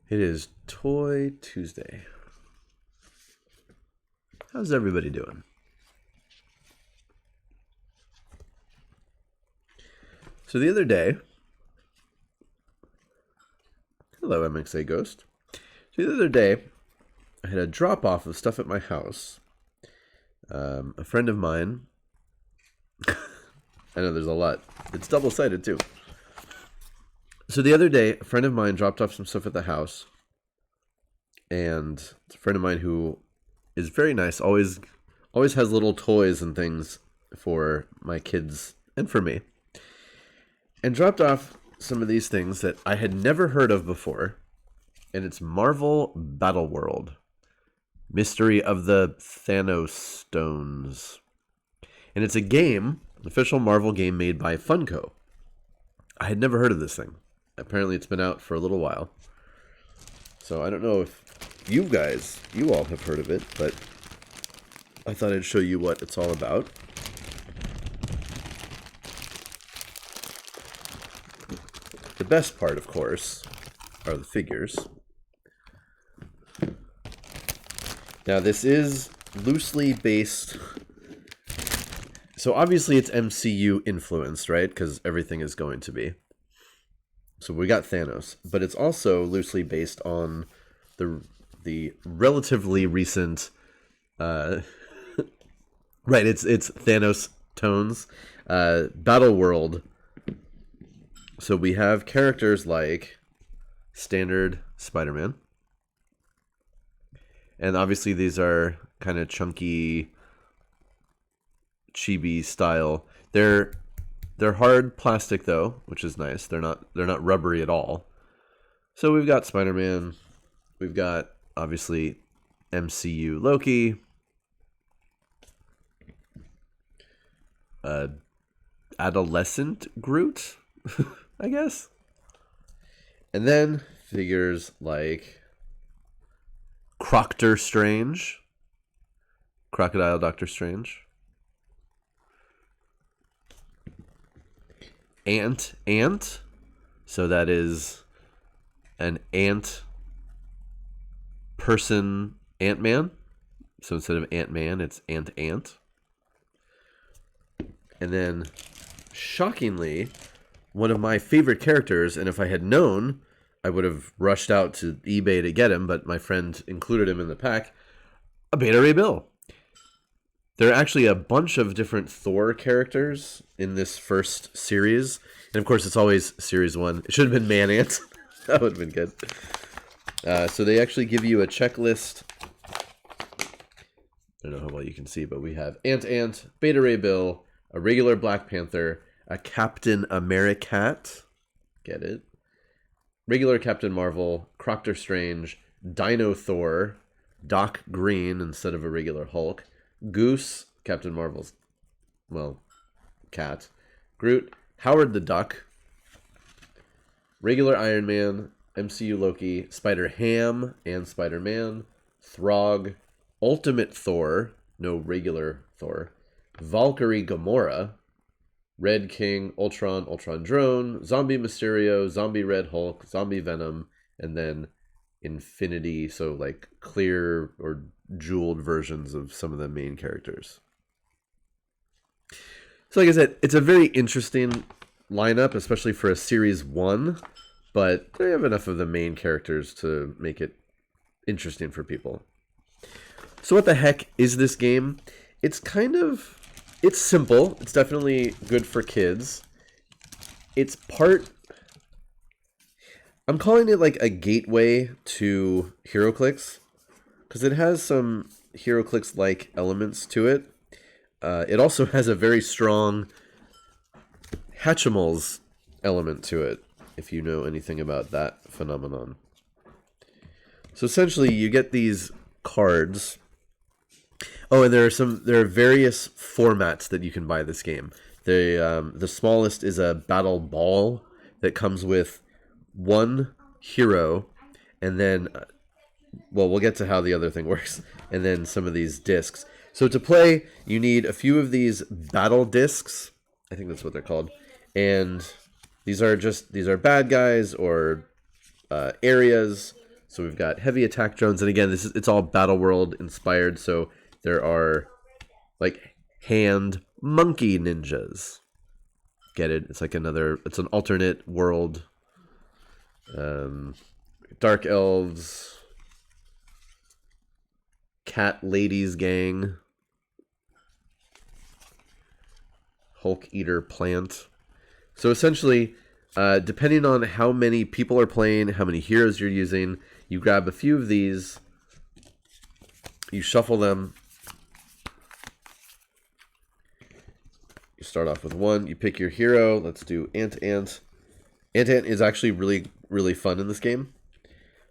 It is Toy Tuesday. How's everybody doing? So the other day, hello MXA Ghost. So the other day, I had a drop off of stuff at my house. A friend of mine, I know there's a lot. It's double-sided too. So the other day, a friend of mine dropped off some stuff at the house. And it's a friend of mine who is very nice, always has little toys and things for my kids and for me. And dropped off some of these things that I had never heard of before. And it's Marvel Battleworld. Mystery of the Thanostones. And it's a game, an official Marvel game made by Funko. I had never heard of this thing. Apparently it's been out for a little while. So I don't know if you all have heard of it, but I thought I'd show you what it's all about. The best part, of course, are the figures. Now this is loosely based, so obviously it's MCU influenced, right? Because everything is going to be. So we got Thanos, but it's also loosely based on the relatively recent, right? It's Thanostones, Battleworld. So we have characters like standard Spider-Man, and obviously these are kind of chunky, chibi style. They're hard plastic though, which is nice. They're not rubbery at all. So we've got Spider-Man, we've got obviously MCU Loki, adolescent Groot, I guess. And then figures like Crocodile Doctor Strange. Ant. So that is an ant person Ant-Man. So instead of Ant-Man, it's Ant. And then, shockingly, one of my favorite characters, and if I had known, I would have rushed out to eBay to get him, but my friend included him in the pack, a Beta Ray Bill. There are actually a bunch of different Thor characters in this first series. And of course, it's always series 1. It should have been Man-Ant. That would have been good. So they actually give you a checklist. I don't know how well you can see, but we have Ant, Beta Ray Bill, a regular Black Panther, a Captain Americat. Get it? Regular Captain Marvel, Crocodile Strange, Dino Thor, Doc Green instead of a regular Hulk, Goose, Captain Marvel's, cat, Groot, Howard the Duck, regular Iron Man, MCU Loki, Spider-Ham and Spider-Man, Throg, Ultimate Thor, no regular Thor, Valkyrie Gamora, Red King, Ultron Drone, Zombie Mysterio, Zombie Red Hulk, Zombie Venom, and then Infinity, so like clear or jeweled versions of some of the main characters. So like I said, it's a very interesting lineup, especially for a series 1, but they have enough of the main characters to make it interesting for people. So what the heck is this game? It's simple. It's definitely good for kids. I'm calling it like a gateway to HeroClix, because it has some HeroClix-like elements to it. It also has a very strong Hatchimals element to it, if you know anything about that phenomenon. So essentially, you get these cards. Oh, and there are various formats that you can buy this game. The smallest is a battle ball that comes with one hero, and then, we'll get to how the other thing works, and then some of these discs. So to play, you need a few of these battle discs. I think that's what they're called. And these are bad guys or areas So we've got heavy attack drones, and again, it's all Battleworld inspired. So there are like hand monkey ninjas. Get it? It's like it's an alternate world. Dark elves, cat ladies gang, Hulk eater plant. So essentially, depending on how many people are playing, how many heroes you're using, you grab a few of these, you shuffle them, you start off with one, you pick your hero. Let's do Ant. Ant is actually really, really fun in this game.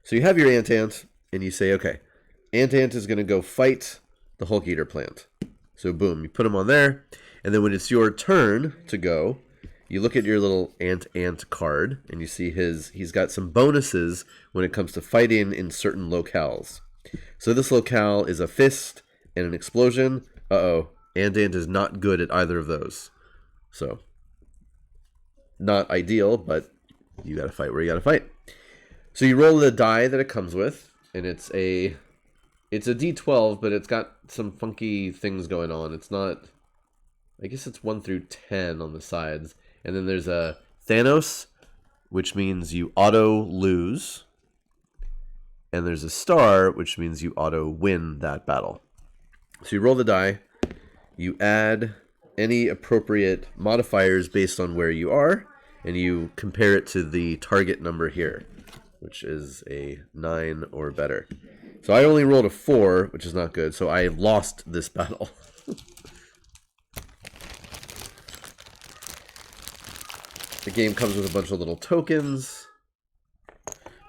So you have your Ant, and you say, okay, Ant is going to go fight the Hulk eater plant. So boom, you put him on there, and then when it's your turn to go, you look at your little Ant card, and you see he's got some bonuses when it comes to fighting in certain locales. So this locale is a fist and an explosion. Uh-oh, Ant is not good at either of those. So, not ideal, but you gotta fight where you gotta fight. So you roll the die that it comes with, and it's a D12, but it's got some funky things going on. It's not, I guess it's 1 through 10 on the sides. And then there's a Thanos, which means you auto lose. And there's a star, which means you auto win that battle. So you roll the die, you add any appropriate modifiers based on where you are, and you compare it to the target number here, which is a 9 or better. So I only rolled a 4, which is not good, so I lost this battle. The game comes with a bunch of little tokens.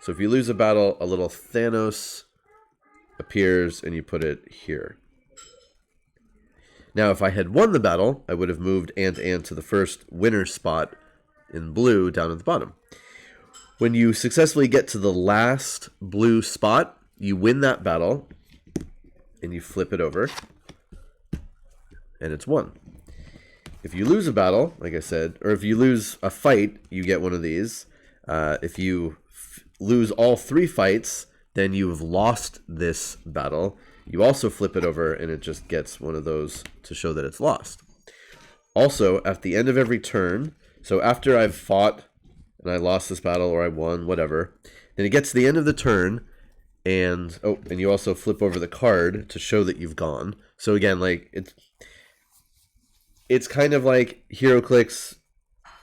So if you lose a battle, a little Thanos appears and you put it here. Now, if I had won the battle, I would have moved Ant to the first winner spot in blue down at the bottom. When you successfully get to the last blue spot, you win that battle and you flip it over and it's won. If you lose a battle, like I said, or if you lose a fight, you get one of these. If you lose all 3 fights, then you've lost this battle. You also flip it over, and it just gets one of those to show that it's lost. Also, at the end of every turn, so after I've fought, and I lost this battle, or I won, whatever, then it gets to the end of the turn, and you also flip over the card to show that you've gone. So again, like, it's kind of like HeroClix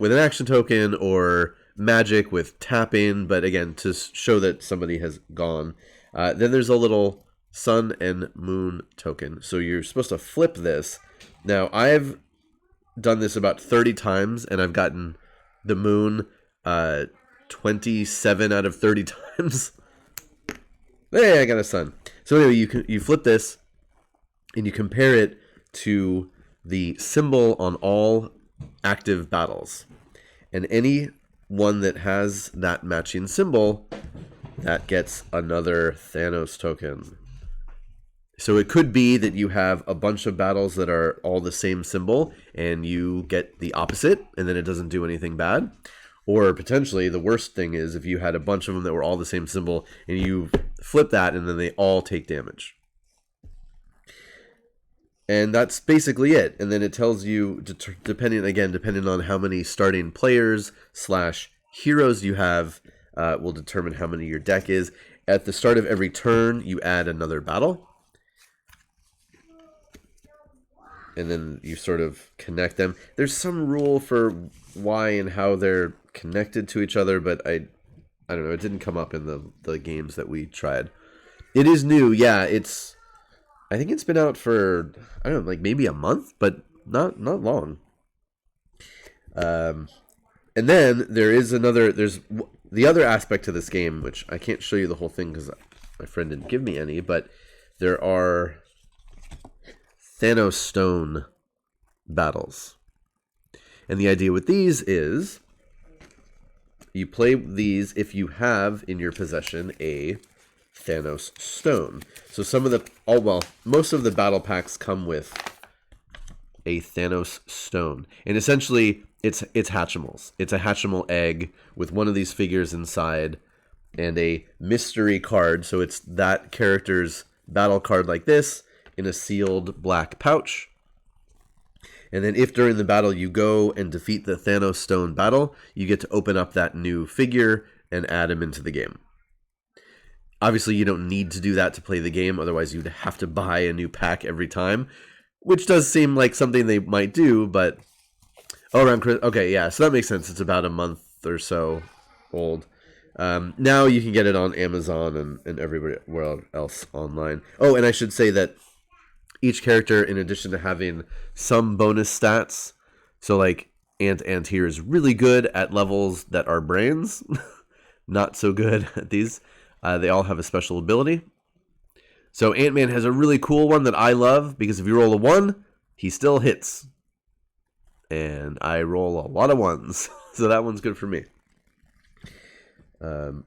with an action token, or Magic with tapping, but again, to show that somebody has gone. Then there's a little sun and moon token. So you're supposed to flip this. Now, I've done this about 30 times, and I've gotten the moon 27 out of 30 times. Hey, I got a sun. So anyway, you flip this, and you compare it to the symbol on all active battles. And any one that has that matching symbol, that gets another Thanos token. So it could be that you have a bunch of battles that are all the same symbol, and you get the opposite, and then it doesn't do anything bad. Or potentially, the worst thing is if you had a bunch of them that were all the same symbol, and you flip that, and then they all take damage. And that's basically it. And then it tells you, depending on how many starting players / heroes you have, will determine how many your deck is. At the start of every turn, you add another battle. And then you sort of connect them. There's some rule for why and how they're connected to each other, but I don't know. It didn't come up in the games that we tried. It is new. Yeah, I think it's been out for, I don't know, like maybe a month, but not long. And then there's the other aspect to this game, which I can't show you the whole thing because my friend didn't give me any, but there are Thanostone battles. And the idea with these is you play these if you have in your possession a Thanos stone. So most of the battle packs come with a Thanos stone. And essentially it's Hatchimals. It's a Hatchimal egg with one of these figures inside. and a mystery card. So it's that character's battle card like this in a sealed black pouch. And then if during the battle you go and defeat the Thanostone battle, you get to open up that new figure and add him into the game. Obviously, you don't need to do that to play the game. Otherwise, you'd have to buy a new pack every time, which does seem like something they might do, but... Oh, around Christmas. Okay, yeah, so that makes sense. It's about a month or so old. Now you can get it on Amazon and everywhere else online. Oh, and I should say that each character, in addition to having some bonus stats, so like Ant here is really good at levels that are brains, not so good at these. They all have a special ability. So Ant-Man has a really cool one that I love, because if you roll a 1, he still hits. And I roll a lot of 1s, so that one's good for me. Other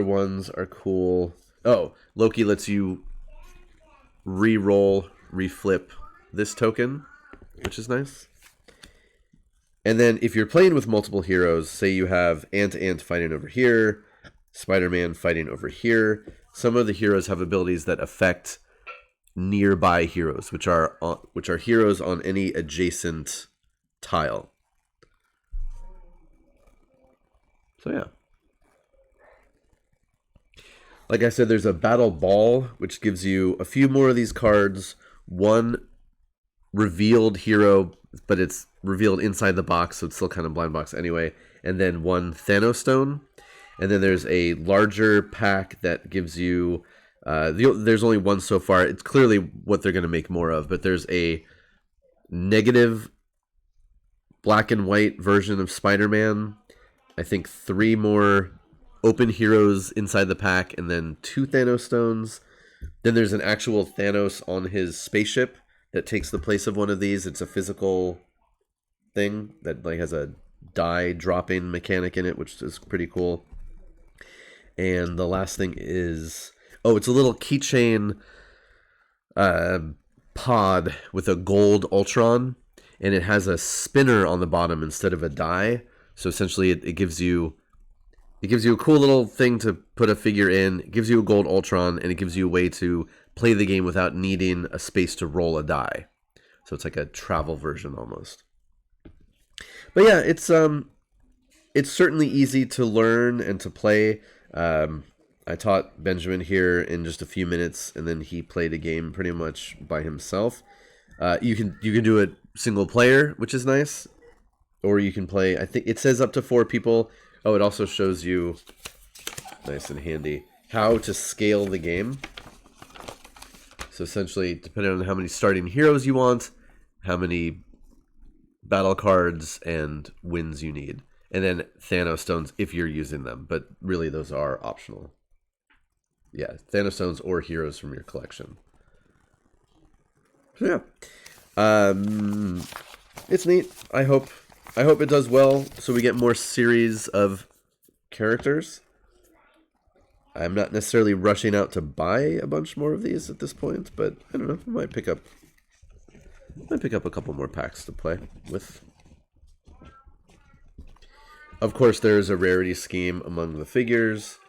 ones are cool. Oh, Loki lets you re-roll, reflip this token, which is nice. And then if you're playing with multiple heroes, say you have Ant fighting over here, Spider-Man fighting over here, some of the heroes have abilities that affect nearby heroes, which are heroes on any adjacent tile. So yeah. Like I said, there's a battle ball, which gives you a few more of these cards. One revealed hero, but it's revealed inside the box, so it's still kind of blind box anyway. And then one Thanostone. And then there's a larger pack that gives you... there's only one so far. It's clearly what they're going to make more of, but there's a negative black and white version of Spider-Man. I think 3 more open heroes inside the pack, and then 2 Thanostones. Then there's an actual Thanos on his spaceship that takes the place of one of these. It's a physical thing that like has a die dropping mechanic in it, which is pretty cool. And the last thing is... Oh, it's a little keychain pod with a gold Ultron, and it has a spinner on the bottom instead of a die. So essentially, it gives you a cool little thing to put a figure in. It gives you a gold Ultron, and it gives you a way to play the game without needing a space to roll a die. So it's like a travel version almost. But yeah, it's certainly easy to learn and to play. I taught Benjamin here in just a few minutes, and then he played a game pretty much by himself. You can do it single player, which is nice, or you can play. I think it says up to 4 people. Oh, it also shows you, nice and handy, how to scale the game. So essentially, depending on how many starting heroes you want, how many battle cards and wins you need, and then Thanostones if you're using them. But really, those are optional. Yeah, Thanostones or heroes from your collection. So yeah, it's neat. I hope it does well, so we get more series of characters. I'm not necessarily rushing out to buy a bunch more of these at this point, but I don't know. I might pick up a couple more packs to play with. Of course, there is a rarity scheme among the figures.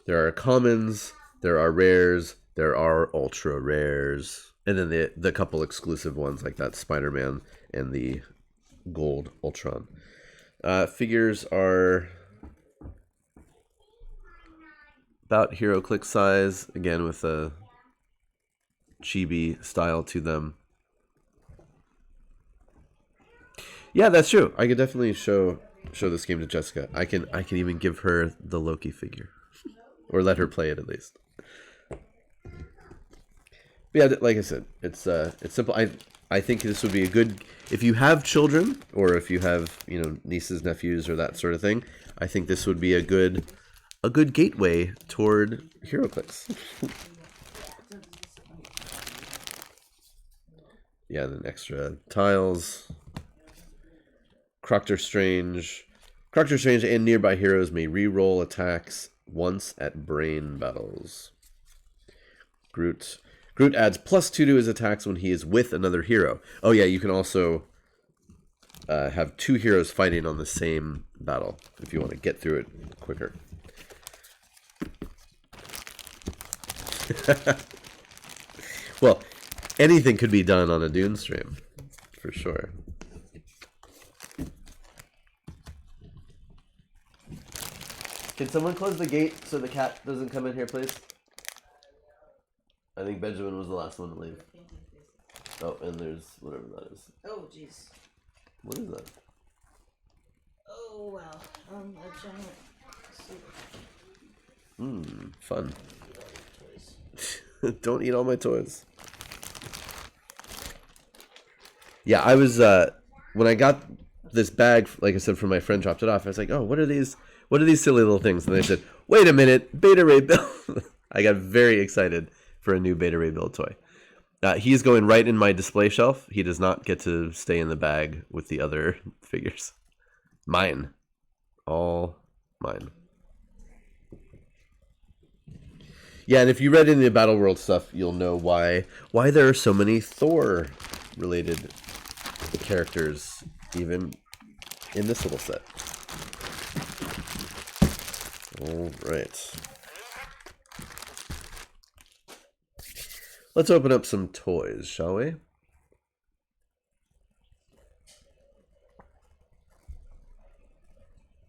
There are commons. There are rares, there are ultra rares, and then the couple exclusive ones like that Spider-Man and the gold Ultron. Figures are about HeroClix size, again with a chibi style to them. Yeah, that's true. I could definitely show this game to Jessica. I can even give her the Loki figure, or let her play it at least. But yeah, like I said, it's simple. I think this would be a good, if you have children or if you have nieces, nephews, or that sort of thing. I think this would be a good gateway toward HeroClix. Yeah, then extra tiles. Doctor Strange and nearby heroes may re-roll attacks once at brain battles. Groot adds +2 to his attacks when he is with another hero. Oh yeah, you can also have 2 heroes fighting on the same battle if you want to get through it quicker. Well, anything could be done on a Dune stream, for sure. Can someone close the gate so the cat doesn't come in here, please? I think Benjamin was the last one to leave. Oh, and there's whatever that is. Oh, jeez. What is that? Oh, wow. A giant soup. Fun. Don't eat all my toys. Yeah, I was, when I got this bag, like I said, from my friend, dropped it off, I was like, oh, what are these silly little things? And they said, wait a minute, Beta Ray Bill. I got very excited for a new Beta Ray Bill toy. He's going right in my display shelf. He does not get to stay in the bag with the other figures. Mine. All mine. Yeah, and if you read in the Battleworld stuff, you'll know why there are so many Thor-related characters, even in this little set. All right. Let's open up some toys, shall we?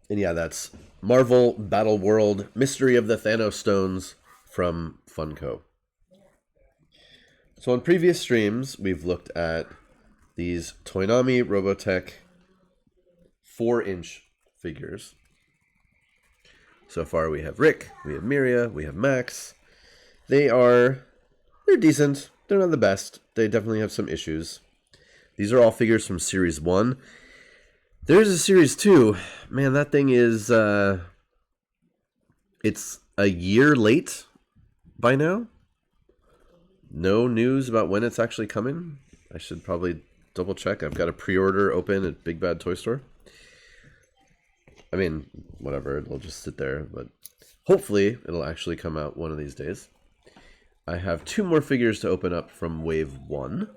And yeah, that's Marvel Battleworld Mystery of the Thanostones from Funko. So on previous streams, we've looked at these Toynami Robotech 4-inch figures. So far we have Rick, we have Miria, we have Max. They're decent. They're not the best. They definitely have some issues. These are all figures from Series 1. There's a Series 2. Man, that thing is... it's a year late by now. No news about when it's actually coming. I should probably double check. I've got a pre-order open at Big Bad Toy Store. I mean, whatever. It'll just sit there. But hopefully it'll actually come out one of these days. I have 2 more figures to open up from Wave 1.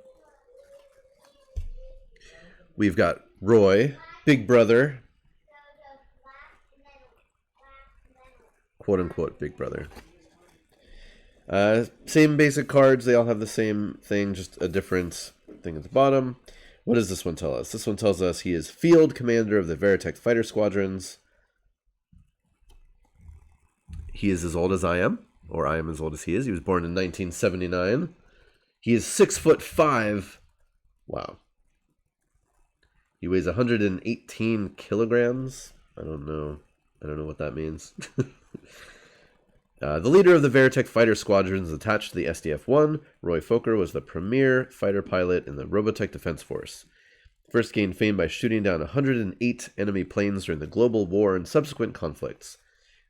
We've got Roy, Big Brother. Quote-unquote Big Brother. Same basic cards. They all have the same thing, just a different thing at the bottom. What does this one tell us? This one tells us he is Field Commander of the Veritech Fighter Squadrons. He is as old as I am. Or I am as old as he is. He was born in 1979. He is 6'5". Wow. He weighs 118 kilograms. I don't know what that means. The leader of the Veritech Fighter Squadrons attached to the SDF-1, Roy Fokker was the premier fighter pilot in the Robotech Defense Force. First gained fame by shooting down 108 enemy planes during the Global War and subsequent conflicts.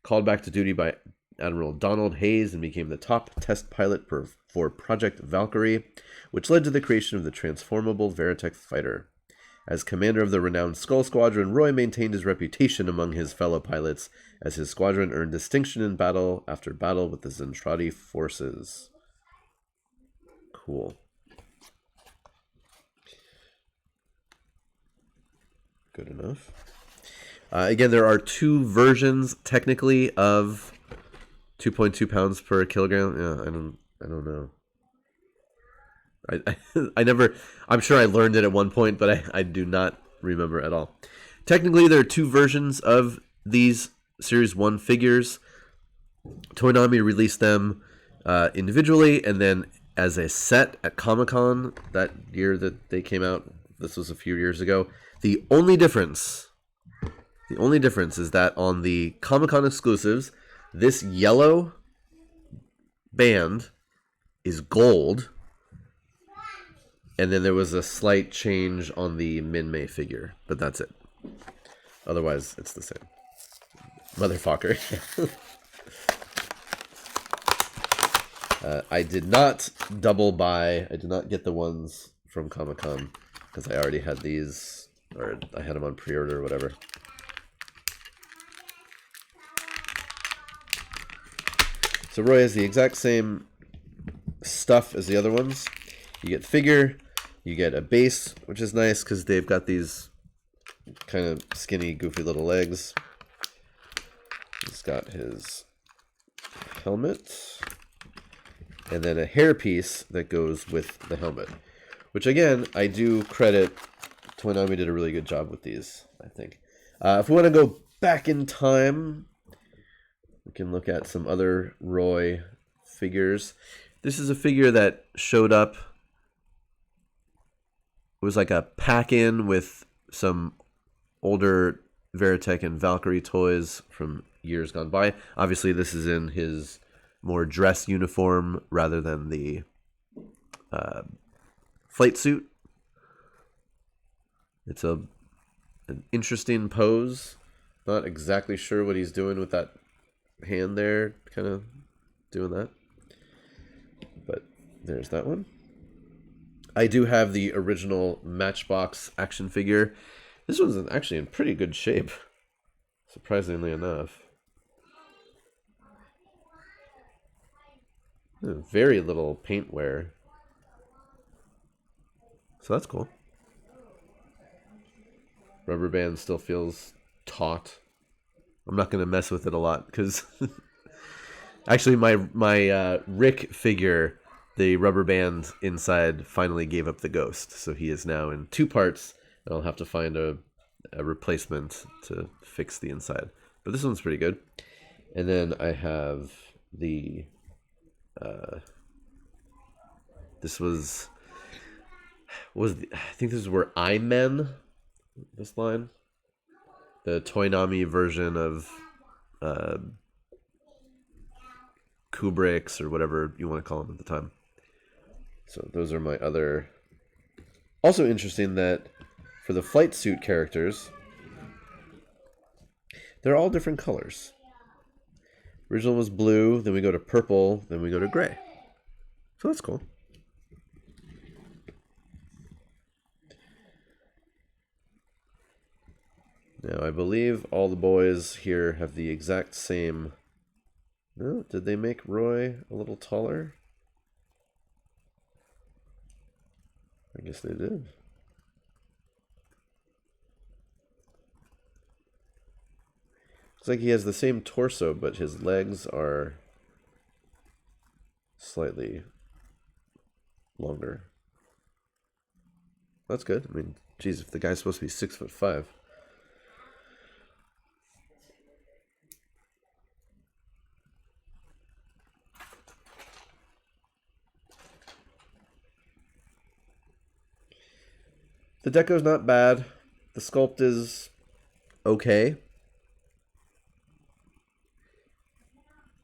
Called back to duty by Admiral Donald Hayes and became the top test pilot for Project Valkyrie, which led to the creation of the transformable Veritech fighter. As commander of the renowned Skull Squadron, Roy maintained his reputation among his fellow pilots as his squadron earned distinction in battle after battle with the Zentradi forces. Cool. Good enough. Again, there are 2 versions, technically, of 2.2 pounds per kilogram. Yeah, I don't know. I never. I'm sure I learned it at one point, but I do not remember at all. Technically, there are 2 versions of these Series 1 figures. Toynami released them individually, and then as a set at Comic-Con that year that they came out. This was a few years ago. The only difference is that on the Comic-Con exclusives, this yellow band is gold, and then there was a slight change on the Minmei figure, but that's it. Otherwise, it's the same. Motherfucker. I did not double buy. I did not get the ones from Comic-Con because I already had these, or I had them on pre-order or whatever. So Roy has the exact same stuff as the other ones. You get figure, you get a base, which is nice because they've got these kind of skinny, goofy little legs. He's got his helmet. and then a hairpiece that goes with the helmet. Which, again, I do credit Toynami did a really good job with these, I think. If we want to go back in time, we can look at some other Roy figures. This is a figure that showed up. It was like a pack-in with some older Veritech and Valkyrie toys from years gone by. Obviously, this is in his more dress uniform rather than the flight suit. It's an interesting pose. Not exactly sure what he's doing with that hand there, kind of doing that. But there's that one. I do have the original Matchbox action figure. This one's actually in pretty good shape, surprisingly enough. Very little paint wear. So that's cool. Rubber band still feels taut. I'm not going to mess with it a lot because actually my Rick figure, the rubber band inside finally gave up the ghost. So he is now in 2 parts, and I'll have to find a replacement to fix the inside. But this one's pretty good. And then I have the... this was I think this is where Men, this line, the Toynami version of Kubrick's or whatever you want to call them at the time. So those are my other. Also interesting that for the flight suit characters, they're all different colors. Original was blue, then we go to purple, then we go to gray. So that's cool. Now, I believe all the boys here have the exact same... No? Did they make Roy a little taller? I guess they did. Looks like he has the same torso, but his legs are slightly longer. That's good. I mean, geez, if the guy's supposed to be 6'5". The deco's not bad. The sculpt is okay.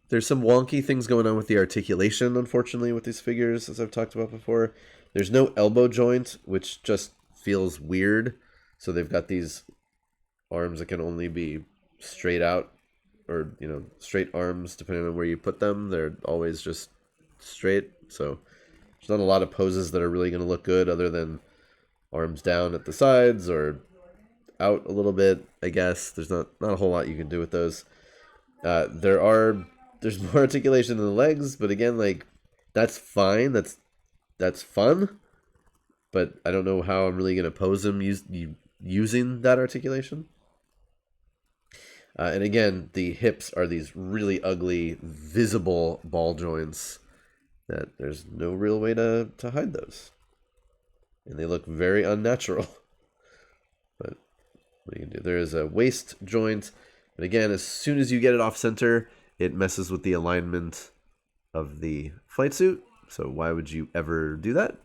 There's some wonky things going on with the articulation, unfortunately, with these figures, as I've talked about before. There's no elbow joint, which just feels weird. So they've got these arms that can only be straight out, or, you know, straight arms, depending on where you put them. They're always just straight. So there's not a lot of poses that are really going to look good other than arms down at the sides or out a little bit, I guess. There's not a whole lot you can do with those. There's more articulation in the legs, but again, like, that's fine. That's fun. But I don't know how I'm really going to pose him using that articulation. And again, the hips are these really ugly, visible ball joints that there's no real way to hide those. And they look very unnatural. But what you can do? There is a waist joint. But again, as soon as you get it off center, it messes with the alignment of the flight suit. So why would you ever do that?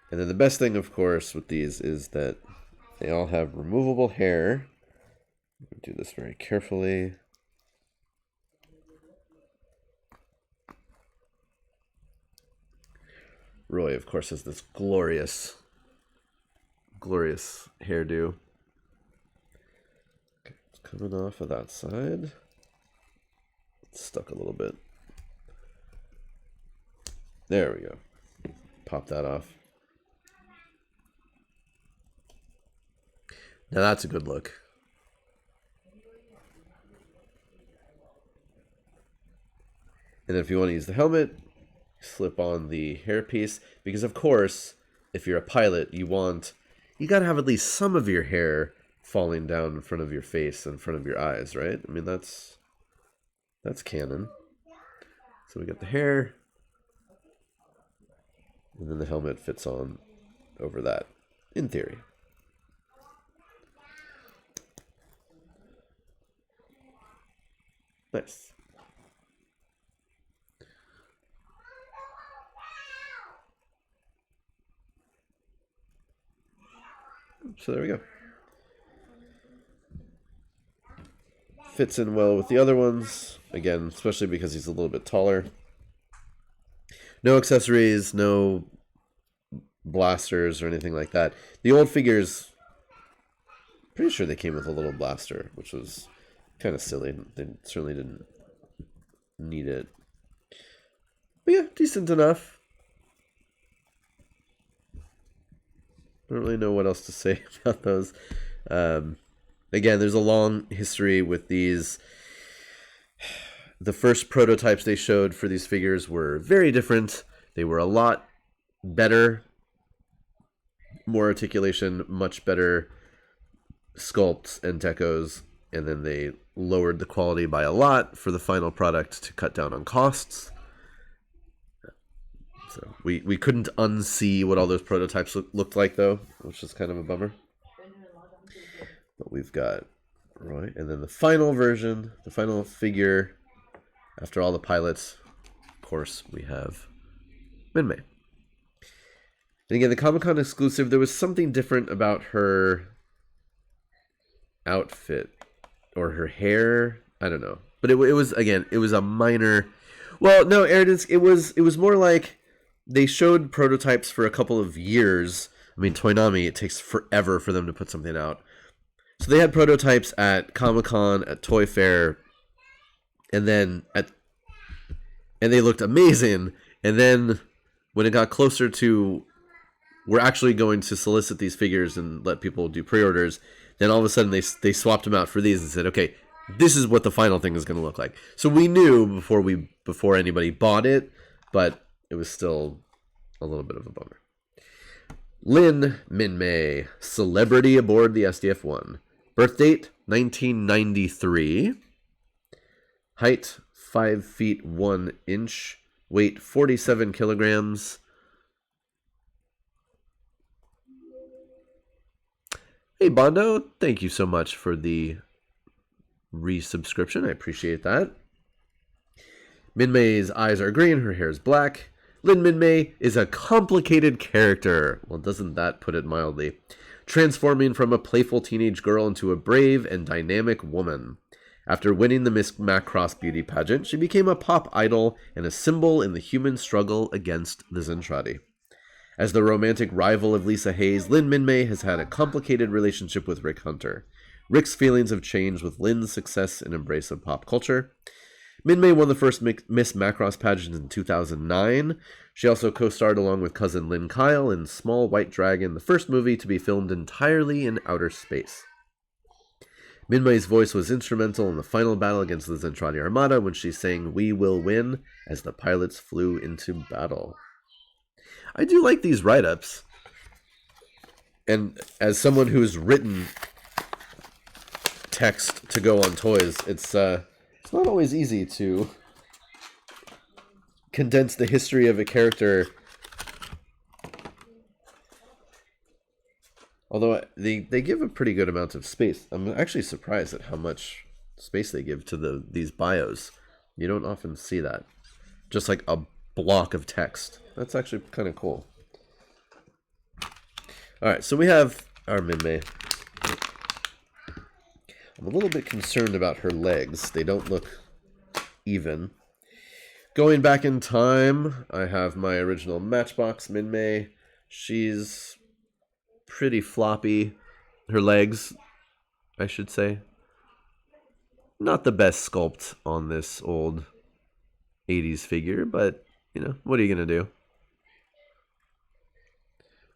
And then the best thing, of course, with these is that they all have removable hair. Do this very carefully. Roy, of course, has this glorious hairdo. Okay, it's coming off of that side. It's stuck a little bit. There we go. Pop that off. Now that's a good look. And then if you want to use the helmet, slip on the hairpiece, because of course, if you're a pilot, you gotta have at least some of your hair falling down in front of your face and in front of your eyes, right? I mean, that's That's canon. So we got the hair. And then the helmet fits on over that, in theory. Nice. So there we go. Fits in well with the other ones. Again, especially because he's a little bit taller. No accessories, no blasters or anything like that. The old figures, pretty sure they came with a little blaster, which was kind of silly. They certainly didn't need it. But yeah, decent enough. I don't really know what else to say about those. Again, there's a long history with these. The first prototypes they showed for these figures were very different. They were a lot better, more articulation, much better sculpts and decos, and then they lowered the quality by a lot for the final product to cut down on costs. So we couldn't unsee what all those prototypes looked like, though, which is kind of a bummer. But we've got Roy, and then the final version, the final figure, after all the pilots, of course, we have Minmei. And again, the Comic-Con exclusive, there was something different about her outfit or her hair. I don't know. But it was, again, it was a minor... Well, no, Aaron, it was more like they showed prototypes for a couple of years. I mean, Toynami, it takes forever for them to put something out. So they had prototypes at Comic-Con, at Toy Fair, and then and they looked amazing. And then when it got closer to we're actually going to solicit these figures and let people do pre-orders, then all of a sudden they swapped them out for these and said, okay, this is what the final thing is going to look like. So we knew before anybody bought it, but it was still a little bit of a bummer. Lynn Minmei, celebrity aboard the SDF-1. Birth date, 1993. Height, 5 feet 1 inch. Weight, 47 kilograms. Hey, Bondo, thank you so much for the resubscription. I appreciate that. Minmei's eyes are green, her hair is black. Lynn Minmei is a complicated character. Well, doesn't that put it mildly? Transforming from a playful teenage girl into a brave and dynamic woman. After winning the Miss Macross beauty pageant, she became a pop idol and a symbol in the human struggle against the Zentradi. As the romantic rival of Lisa Hayes, Lynn Minmei has had a complicated relationship with Rick Hunter. Rick's feelings have changed with Lynn's success and embrace of pop culture. Minmei won the first Miss Macross pageant in 2009. She also co-starred along with cousin Lynn Kyle in Small White Dragon, the first movie to be filmed entirely in outer space. Minmei's voice was instrumental in the final battle against the Zentradi Armada when she sang "We Will Win" as the pilots flew into battle. I do like these write-ups. And as someone who's written text to go on toys, it's not always easy to condense the history of a character. Although they give a pretty good amount of space. I'm actually surprised at how much space they give to these bios. You don't often see that. Just like a block of text. That's actually kind of cool. Alright, so we have our Minmei. I'm a little bit concerned about her legs. They don't look even. Going back in time, I have my original Matchbox Minmei. She's pretty floppy. Her legs, I should say. Not the best sculpt on this old 80s figure, but, you know, what are you going to do?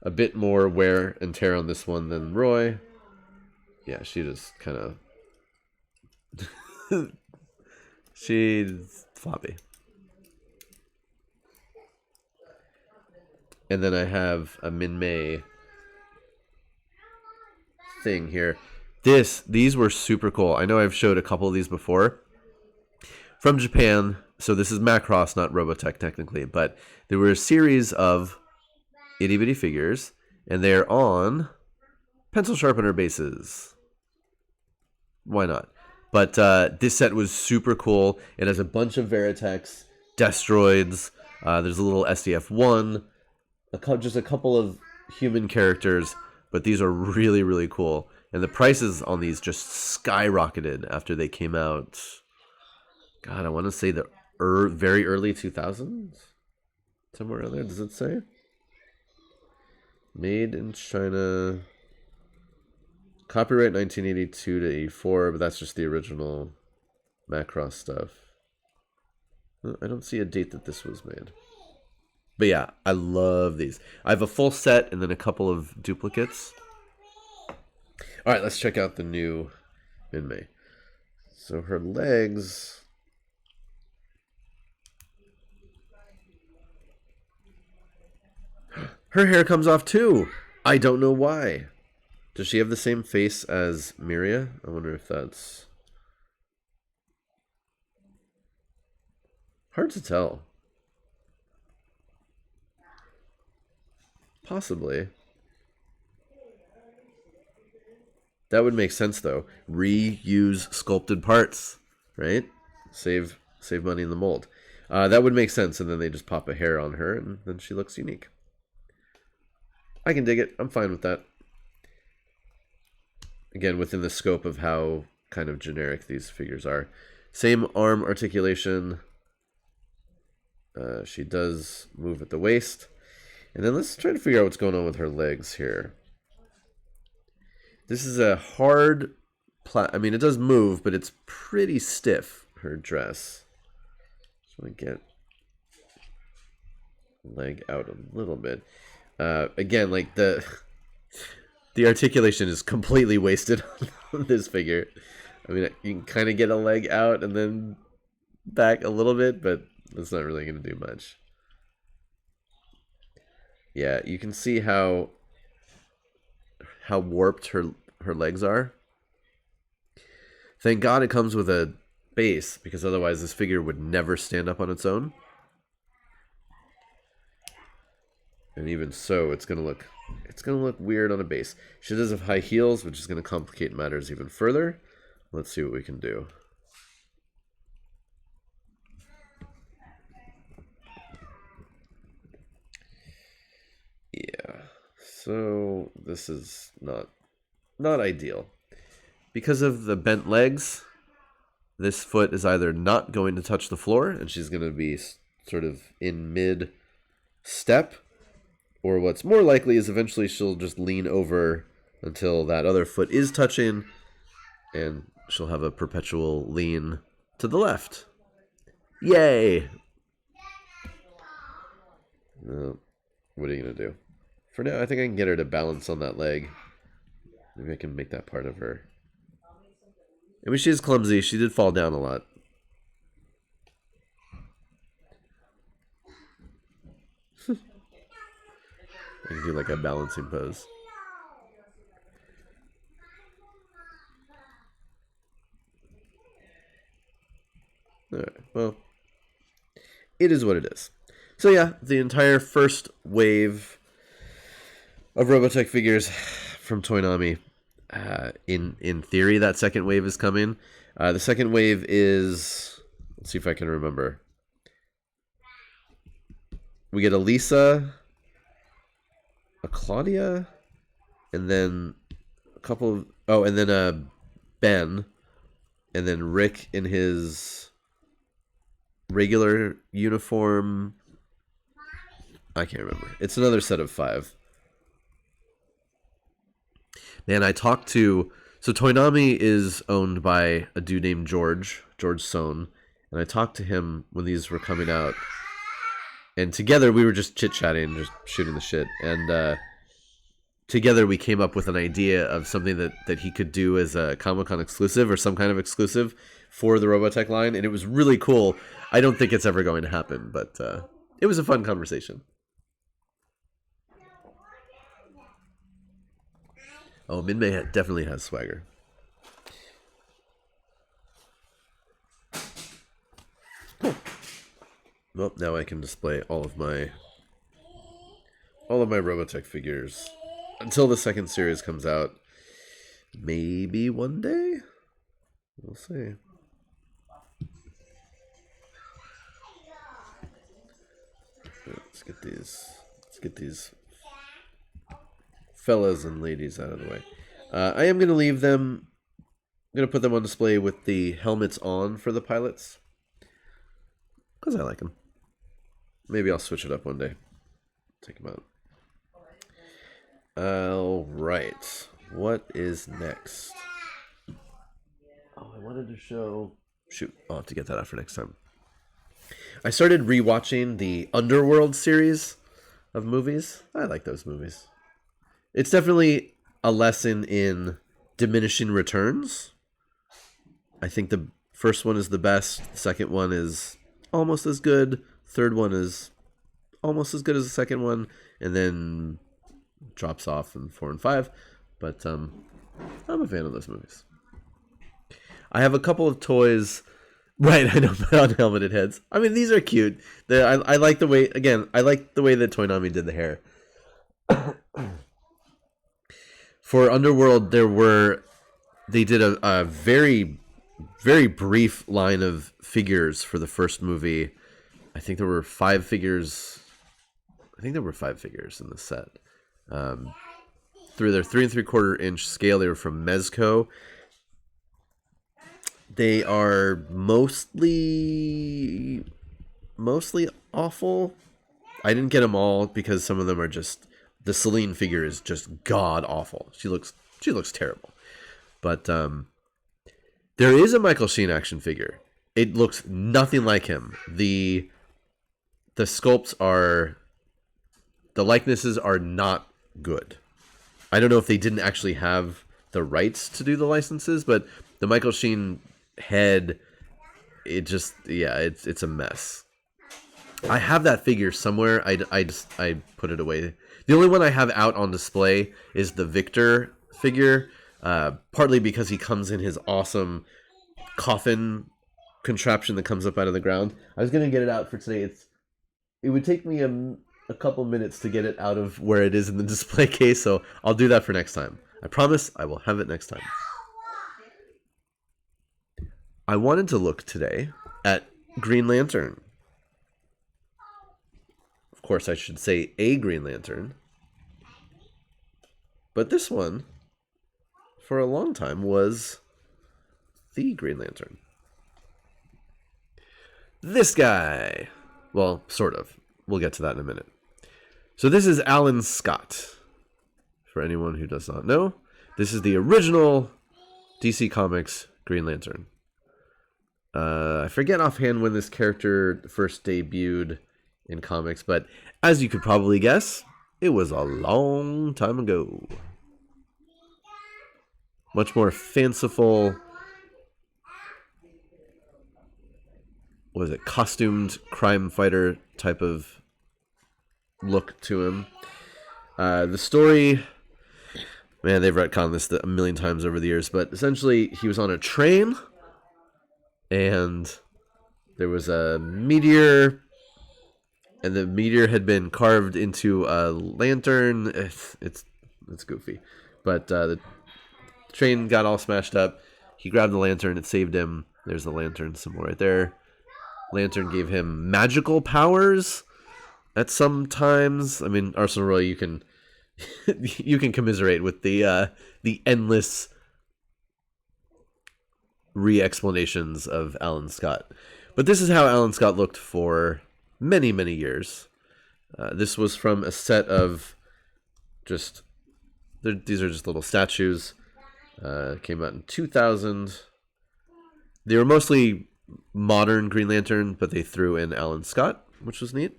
A bit more wear and tear on this one than Roy. Yeah, she just kind of... She's floppy. And then I have a Minmei thing here. These were super cool. I know I've showed a couple of these before. from Japan. So this is Macross, not Robotech technically, but there were a series of itty bitty figures, and they're on pencil sharpener bases. Why not? But this set was super cool. It has a bunch of Veritechs, Destroids. There's a little SDF-1, just a couple of human characters, but these are really, really cool. And the prices on these just skyrocketed after they came out. God, I want to say the very early 2000s? Somewhere around there, does it say? Made in China. Copyright 1982 to 84, but that's just the original Macross stuff. I don't see a date that this was made. But yeah, I love these. I have a full set and then a couple of duplicates. All right, let's check out the new Minmei. So her legs... Her hair comes off too! I don't know why. Does she have the same face as Miria? I wonder if that's... Hard to tell. Possibly. That would make sense though. Reuse sculpted parts, right? Save money in the mold. That would make sense, and then they just pop a hair on her, and then she looks unique. I can dig it. I'm fine with that. Again, within the scope of how kind of generic these figures are. Same arm articulation. She does move at the waist. And then let's try to figure out what's going on with her legs here. This is a hard... I mean, it does move, but it's pretty stiff, her dress. Just want to get leg out a little bit. Again, like the articulation is completely wasted on this figure. I mean, you can kind of get a leg out and then back a little bit, but that's not really going to do much. Yeah, you can see how warped her legs are. Thank God it comes with a base, because otherwise this figure would never stand up on its own. And even so, it's gonna look weird on a base. She does have high heels, which is gonna complicate matters even further. Let's see what we can do. Yeah. So this is not ideal. Because of the bent legs, this foot is either not going to touch the floor, and she's going to be sort of in mid-step, or what's more likely is eventually she'll just lean over until that other foot is touching, and she'll have a perpetual lean to the left. Yay! What are you going to do? For now, I think I can get her to balance on that leg. Maybe I can make that part of her. I mean, she is clumsy. She did fall down a lot. I can do like a balancing pose. Alright, well, it is what it is. So yeah, the entire first wave of Robotech figures from Toynami. In theory, that second wave is coming. The second wave is... Let's see if I can remember. We get a Lisa, a Claudia, and then a couple of... Oh, and then a Ben, and then Rick in his regular uniform. I can't remember. It's another set of 5. Man, I talked to... So Toynami is owned by a dude named George Sohn. And I talked to him when these were coming out. And together we were just chit-chatting, just shooting the shit. And together we came up with an idea of something that he could do as a Comic-Con exclusive or some kind of exclusive for the Robotech line. And it was really cool. I don't think it's ever going to happen, but it was a fun conversation. Oh, Minmei definitely has swagger. Well, now I can display all of my Robotech figures until the second series comes out. Maybe one day? We'll see. Let's get these fellas and ladies out of the way. I am going to leave them. I'm going to put them on display with the helmets on for the pilots. Because I like them. Maybe I'll switch it up one day. Take them out. Alright. What is next? Oh, I wanted to show... Shoot, I'll have to get that out for next time. I started rewatching the Underworld series of movies. I like those movies. It's definitely a lesson in diminishing returns. I think the first one is the best. The second one is almost as good. Third one is almost as good as the second one. And then drops off in 4 and 5. But I'm a fan of those movies. I have a couple of toys. Right, I know, on helmeted heads. I mean, these are cute. I like the way, again, I like the way that Toynami did the hair. For Underworld, they did a very, very brief line of figures for the first movie. I think there were 5 figures. I think there were 5 figures in the set. Through their 3 3/4 inch scale, they were from Mezco. They are mostly awful. I didn't get them all because some of them are just... The Celine figure is just god awful. She looks terrible. But there is a Michael Sheen action figure. It looks nothing like him. The sculpts are... The likenesses are not good. I don't know if they didn't actually have the rights to do the licenses, but the Michael Sheen head, it's a mess. I have that figure somewhere. I put it away. The only one I have out on display is the Victor figure, partly because he comes in his awesome coffin contraption that comes up out of the ground. I was gonna get it out for today. It would take me a couple minutes to get it out of where it is in the display case, so I'll do that for next time. I promise I will have it next time. I wanted to look today at Green Lantern. Of course, I should say a Green Lantern. But this one, for a long time, was the Green Lantern. This guy. Well, sort of. We'll get to that in a minute. So this is Alan Scott. For anyone who does not know, this is the original DC Comics Green Lantern. I forget offhand when this character first debuted in comics, but as you could probably guess, it was a long time ago. Much more fanciful, costumed crime fighter type of look to him. The story, man, they've retconned this a million times over the years, but essentially he was on a train and there was a meteor, and the meteor had been carved into a lantern. It's goofy, but the train got all smashed up. He grabbed the lantern. It saved him. There's the lantern symbol right there. Lantern gave him magical powers at some times. I mean, Arsenal Roy, you can commiserate with the endless re-explanations of Alan Scott. But this is how Alan Scott looked for many, many years. This was from a set of these are just little statues. Came out in 2000. They were mostly modern Green Lantern, but they threw in Alan Scott, which was neat.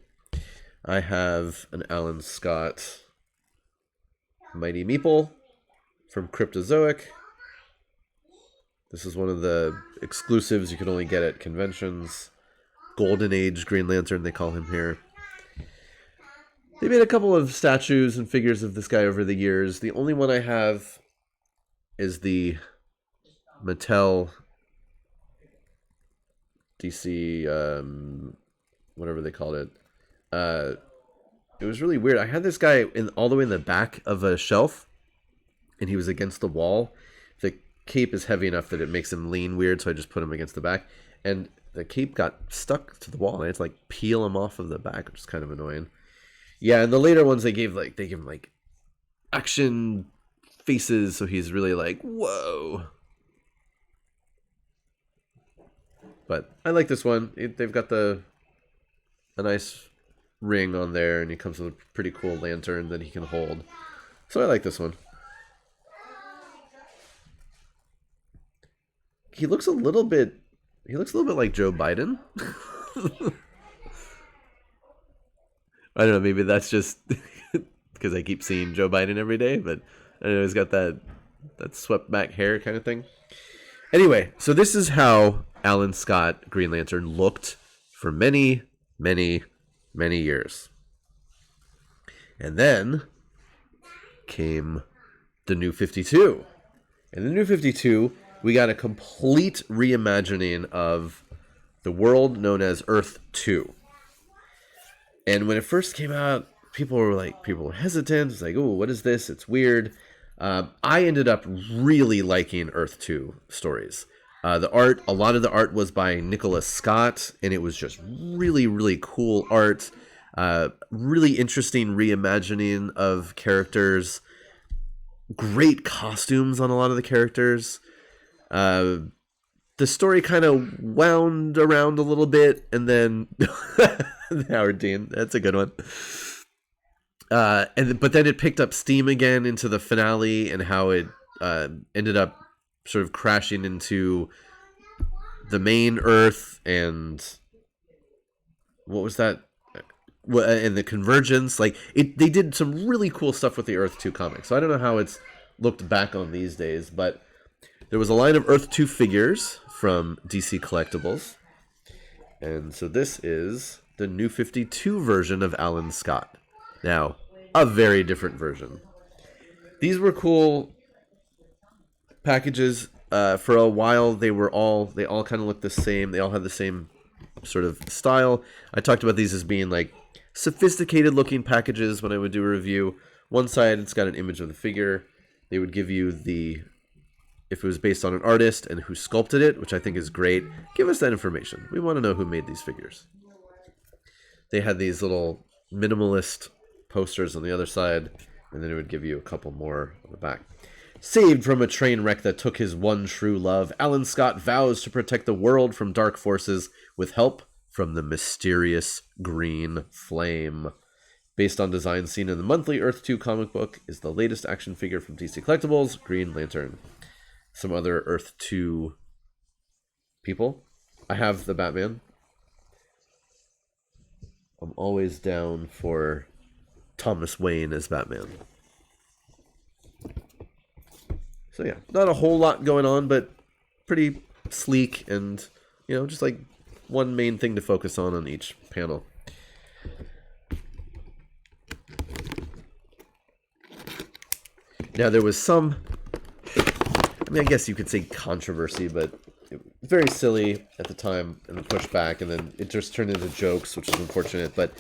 I have an Alan Scott Mighty Meeple from Cryptozoic. This is one of the exclusives you can only get at conventions. Golden Age Green Lantern, they call him here. They made a couple of statues and figures of this guy over the years. The only one I have is the Mattel DC whatever they called it. It was really weird. I had this guy all the way in the back of a shelf, and he was against the wall. The cape is heavy enough that it makes him lean weird, so I just put him against the back. And the cape got stuck to the wall, and I had to like peel him off of the back, which is kind of annoying. Yeah, and the later ones they gave him like action faces, so he's really like, whoa. But I like this one. They've got a nice ring on there, and he comes with a pretty cool lantern that he can hold. So I like this one. He looks a little bit like Joe Biden. I don't know, maybe that's just because I keep seeing Joe Biden every day, but I know he's got that swept back hair kind of thing. Anyway, so this is how Alan Scott Green Lantern looked for many, many, many years. And then came the New 52. In the New 52, we got a complete reimagining of the world known as Earth 2. And when it first came out, people were hesitant. It's like, oh, what is this? It's weird. I ended up really liking Earth 2 stories. A lot of the art was by Nicola Scott, and it was just really, really cool art. Really interesting reimagining of characters. Great costumes on a lot of the characters. The story kind of wound around a little bit, and then Howard Dean, that's a good one. But then it picked up steam again into the finale, and how it ended up sort of crashing into the main Earth, and what was that? And the convergence. They did some really cool stuff with the Earth 2 comics. So I don't know how it's looked back on these days, but there was a line of Earth 2 figures from DC Collectibles. And so this is the New 52 version of Alan Scott. Now, a very different version. These were cool packages. For a while, they all kind of looked the same. They all had the same sort of style. I talked about these as being like sophisticated looking packages when I would do a review. One side, it's got an image of the figure. They would give you if it was based on an artist and who sculpted it, which I think is great. Give us that information. We want to know who made these figures. They had these little minimalist posters on the other side, and then it would give you a couple more on the back. Saved from a train wreck that took his one true love, Alan Scott vows to protect the world from dark forces with help from the mysterious green flame. Based on designs seen in the monthly Earth 2 comic book, is the latest action figure from DC Collectibles, Green Lantern. Some other Earth 2 people. I have the Batman. I'm always down for Thomas Wayne as Batman. So yeah, not a whole lot going on, but pretty sleek and, just like one main thing to focus on each panel. Now there was some, I guess you could say controversy, but it was very silly at the time and the pushback, and then it just turned into jokes, which is unfortunate. But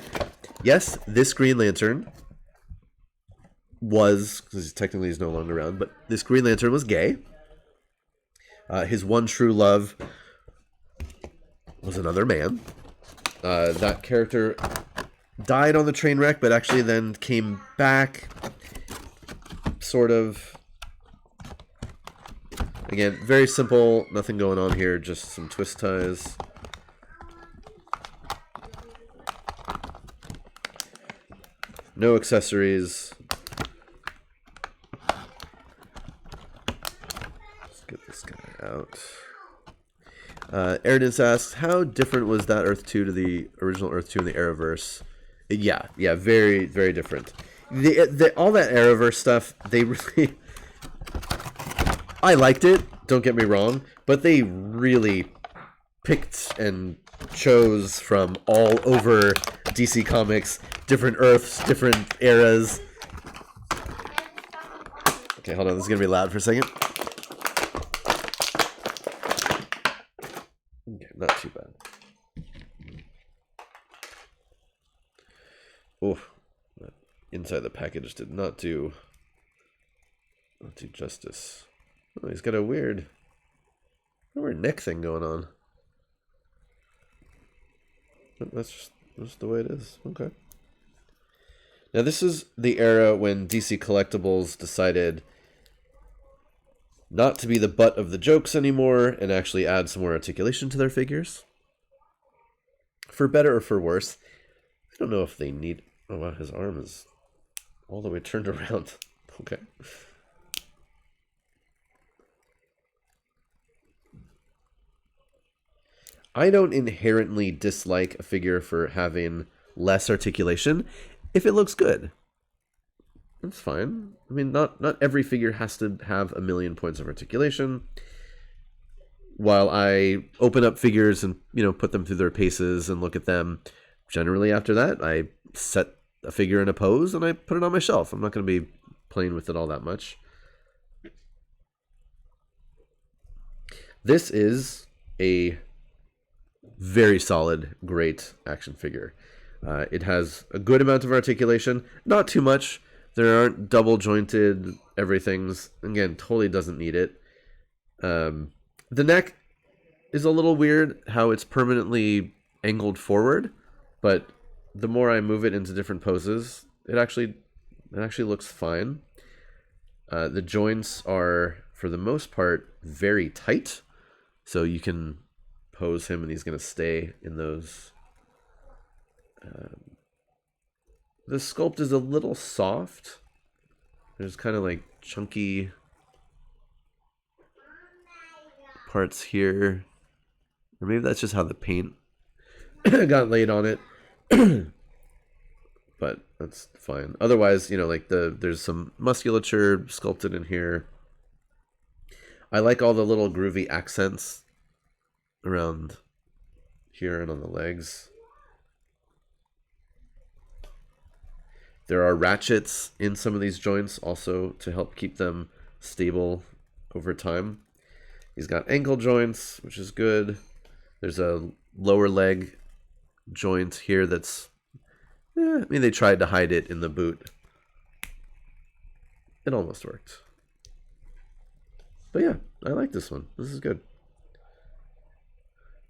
yes, this Green Lantern was, because technically he's no longer around, but this Green Lantern was gay. His one true love was another man. That character died on the train wreck, but actually then came back, sort of. Again, very simple, nothing going on here, just some twist ties. No accessories. Let's get this guy out. Erdens asks, how different was that Earth 2 to the original Earth 2 in the Arrowverse? Yeah, very, very different. All that Arrowverse stuff, they really... I liked it, don't get me wrong, but they really picked and chose from all over DC Comics, different Earths, different eras. Okay, hold on, this is going to be loud for a second. Okay, not too bad. Oh, inside the package did not do justice. Oh, he's got a weird neck thing going on. That's just the way it is. Okay. Now this is the era when DC Collectibles decided not to be the butt of the jokes anymore and actually add some more articulation to their figures. For better or for worse. I don't know if they need... Oh wow, his arm is all the way turned around. Okay. I don't inherently dislike a figure for having less articulation if it looks good. That's fine. I mean, not every figure has to have a million points of articulation. While I open up figures and, put them through their paces and look at them, generally after that, I set a figure in a pose and I put it on my shelf. I'm not going to be playing with it all that much. This is a very solid, great action figure. It has a good amount of articulation, not too much. There aren't double jointed everything's. Again, totally doesn't need it. The neck is a little weird how it's permanently angled forward, but the more I move it into different poses, it actually looks fine. The joints are, for the most part, very tight, so you can pose him and he's going to stay in those. The sculpt is a little soft. There's kind of like chunky parts here. Or maybe that's just how the paint got laid on it. But that's fine. Otherwise, there's some musculature sculpted in here. I like all the little groovy accents around here and on the legs. There are ratchets in some of these joints also to help keep them stable over time. He's got ankle joints, which is good. There's a lower leg joint here that's... they tried to hide it in the boot. It almost worked. But yeah, I like this one. This is good.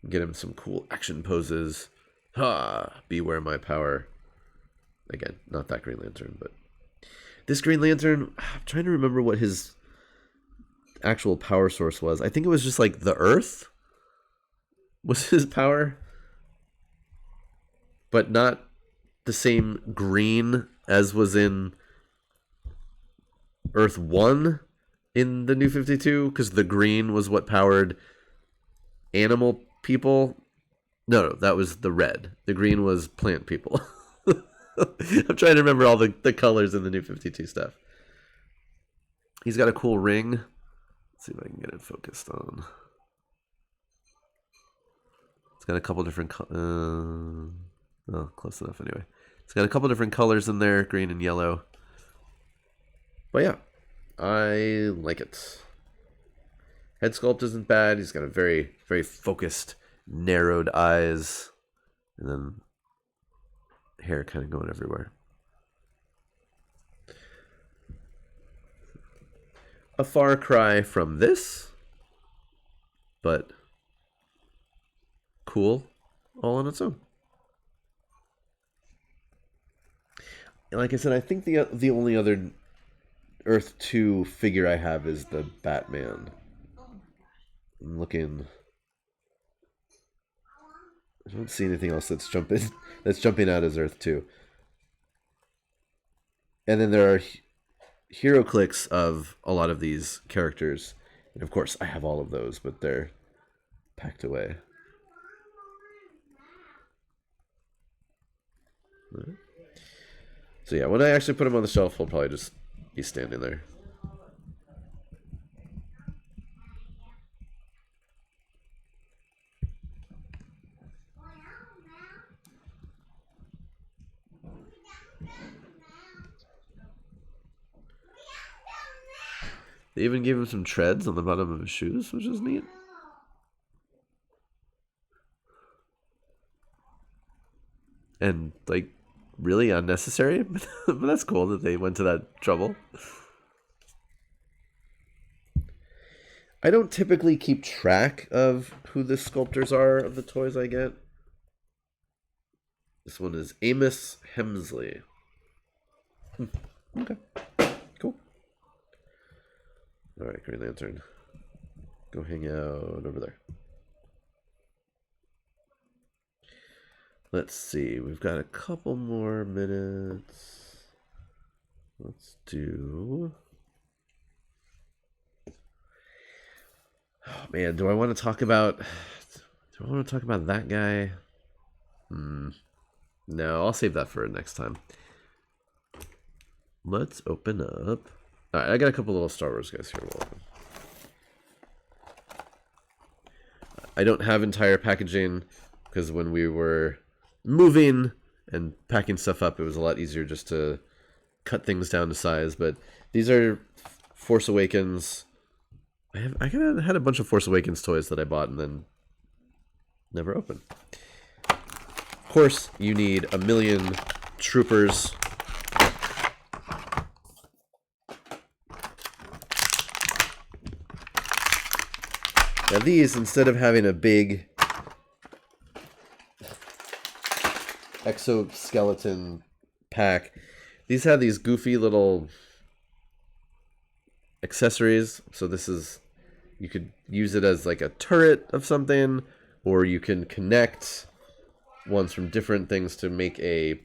Get him some cool action poses. Ha! Beware my power. Again, not that Green Lantern, but this Green Lantern, I'm trying to remember what his actual power source was. I think it was just like the Earth was his power, but not the same green as was in Earth 1 in the New 52, because the green was what powered animal people. No, that was the red. The green was plant people. I'm trying to remember all the colors in the New 52 stuff. He's got a cool ring. Let's see if I can get it focused on. It's got a couple different... close enough anyway. It's got a couple different colors in there, green and yellow. But yeah, I like it. Head sculpt isn't bad. He's got a very, very focused, narrowed eyes. And then hair kind of going everywhere. A far cry from this, but cool all on its own. Like I said, I think the only other Earth 2 figure I have is the Batman. I'm looking. I don't see anything else that's jumping out as Earth 2. And then there are HeroClix of a lot of these characters. And of course, I have all of those, but they're packed away. Right. So yeah, when I actually put him on the shelf, he'll probably just be standing there. They even gave him some treads on the bottom of his shoes, which is neat. And like really unnecessary, but that's cool that they went to that trouble. I don't typically keep track of who the sculptors are of the toys I get. This one is Amos Hemsley. Okay, cool. All right, Green Lantern. Go hang out over there. Let's see. We've got a couple more minutes. Let's do... Oh, man, do I want to talk about... Do I want to talk about that guy? No, I'll save that for next time. Let's open up... Alright, I got a couple little Star Wars guys here. We'll open. I don't have entire packaging because when we were moving and packing stuff up, it was a lot easier just to cut things down to size. But these are Force Awakens. I had a bunch of Force Awakens toys that I bought and then never opened. Of course, you need a million troopers. Now these, instead of having a big exoskeleton pack, these have these goofy little accessories. So this is, you could use it as like a turret of something, or you can connect ones from different things to make a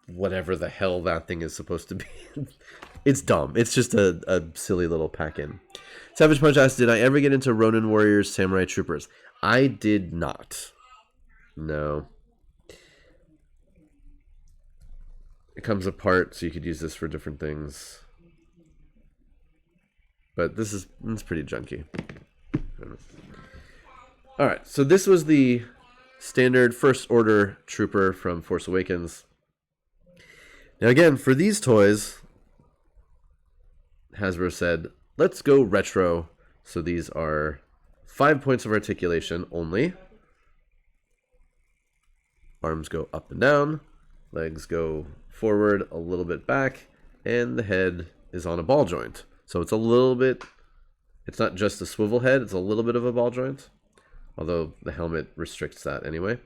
whatever the hell that thing is supposed to be. It's dumb. It's just a silly little pack-in. Savage Punch asks, did I ever get into Ronin Warriors, Samurai Troopers? I did not. No. It comes apart, so you could use this for different things. But it's pretty junky. Alright, so this was the standard First Order Trooper from Force Awakens. Now again, for these toys, Hasbro said, let's go retro. So these are 5 points of articulation only. Arms go up and down. Legs go forward a little bit back. And the head is on a ball joint. So it's a little bit... It's not just a swivel head. It's a little bit of a ball joint. Although the helmet restricts that anyway.